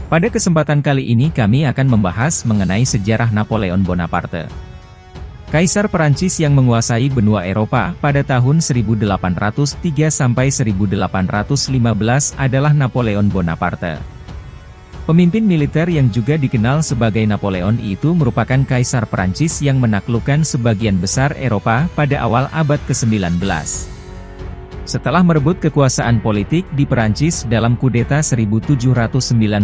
Pada kesempatan kali ini kami akan membahas mengenai sejarah Napoleon Bonaparte. Kaisar Perancis yang menguasai benua Eropa pada tahun 1803 sampai 1815 adalah Napoleon Bonaparte. Pemimpin militer yang juga dikenal sebagai Napoleon itu merupakan Kaisar Perancis yang menaklukkan sebagian besar Eropa pada awal abad ke-19. Setelah merebut kekuasaan politik di Perancis dalam kudeta 1799,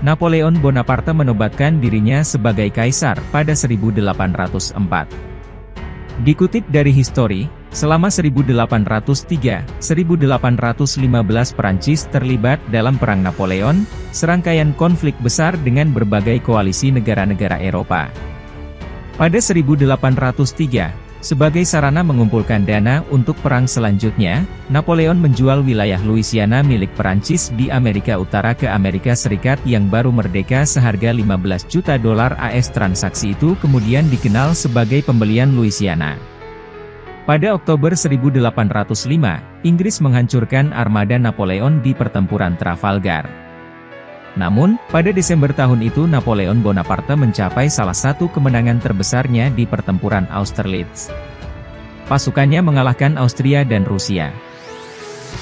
Napoleon Bonaparte menobatkan dirinya sebagai kaisar pada 1804. Dikutip dari History, selama 1803-1815 Perancis terlibat dalam Perang Napoleon, serangkaian konflik besar dengan berbagai koalisi negara-negara Eropa. Pada 1803, sebagai sarana mengumpulkan dana untuk perang selanjutnya, Napoleon menjual wilayah Louisiana milik Perancis di Amerika Utara ke Amerika Serikat yang baru merdeka seharga $15 juta AS. Transaksi itu kemudian dikenal sebagai pembelian Louisiana. Pada Oktober 1805, Inggris menghancurkan armada Napoleon di pertempuran Trafalgar. Namun, pada Desember tahun itu Napoleon Bonaparte mencapai salah satu kemenangan terbesarnya di pertempuran Austerlitz. Pasukannya mengalahkan Austria dan Rusia.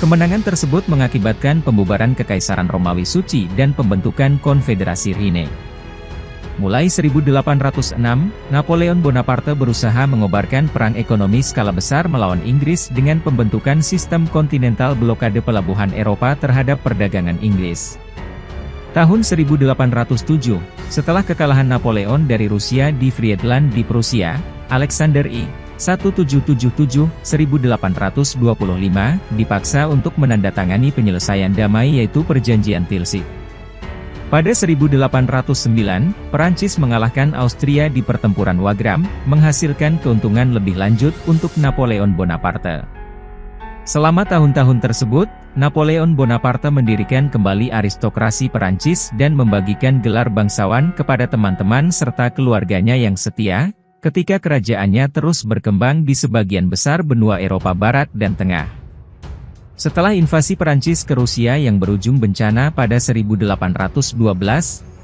Kemenangan tersebut mengakibatkan pembubaran Kekaisaran Romawi Suci dan pembentukan Konfederasi Rhine. Mulai 1806, Napoleon Bonaparte berusaha mengobarkan perang ekonomi skala besar melawan Inggris dengan pembentukan sistem kontinental blokade pelabuhan Eropa terhadap perdagangan Inggris. Tahun 1807, setelah kekalahan Napoleon dari Rusia di Friedland di Prusia, Alexander I 1777-1825 dipaksa untuk menandatangani penyelesaian damai yaitu Perjanjian Tilsit. Pada 1809, Perancis mengalahkan Austria di pertempuran Wagram, menghasilkan keuntungan lebih lanjut untuk Napoleon Bonaparte. Selama tahun-tahun tersebut, Napoleon Bonaparte mendirikan kembali aristokrasi Perancis dan membagikan gelar bangsawan kepada teman-teman serta keluarganya yang setia, ketika kerajaannya terus berkembang di sebagian besar benua Eropa Barat dan Tengah. Setelah invasi Perancis ke Rusia yang berujung bencana pada 1812,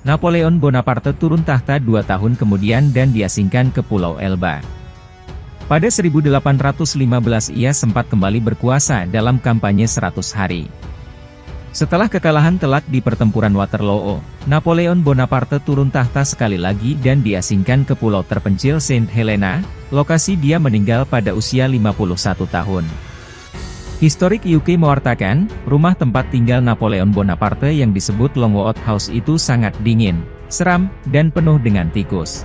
Napoleon Bonaparte turun tahta 2 tahun kemudian dan diasingkan ke Pulau Elba. Pada 1815 ia sempat kembali berkuasa dalam kampanye 100 hari. Setelah kekalahan telak di pertempuran Waterloo, Napoleon Bonaparte turun tahta sekali lagi dan diasingkan ke pulau terpencil Saint Helena, lokasi dia meninggal pada usia 51 tahun. Historik UK mewartakan, rumah tempat tinggal Napoleon Bonaparte yang disebut Longwood House itu sangat dingin, seram, dan penuh dengan tikus.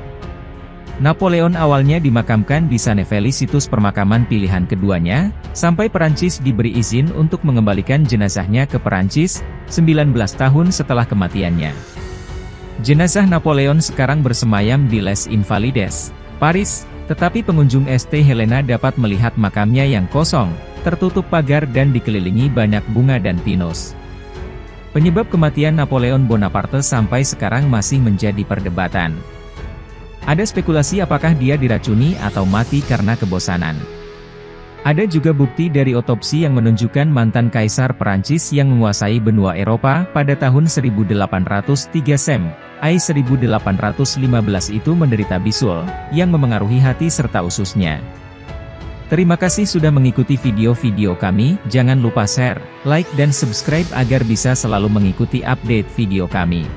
Napoleon awalnya dimakamkan di Saneveli, situs pemakaman pilihan keduanya, sampai Perancis diberi izin untuk mengembalikan jenazahnya ke Perancis, 19 tahun setelah kematiannya. Jenazah Napoleon sekarang bersemayam di Les Invalides, Paris, tetapi pengunjung St. Helena dapat melihat makamnya yang kosong, tertutup pagar dan dikelilingi banyak bunga dan pinus. Penyebab kematian Napoleon Bonaparte sampai sekarang masih menjadi perdebatan. Ada spekulasi apakah dia diracuni atau mati karena kebosanan. Ada juga bukti dari otopsi yang menunjukkan mantan Kaisar Perancis yang menguasai benua Eropa pada tahun 1803 1815 itu menderita bisul, yang memengaruhi hati serta ususnya. Terima kasih sudah mengikuti video-video kami, jangan lupa share, like dan subscribe agar bisa selalu mengikuti update video kami.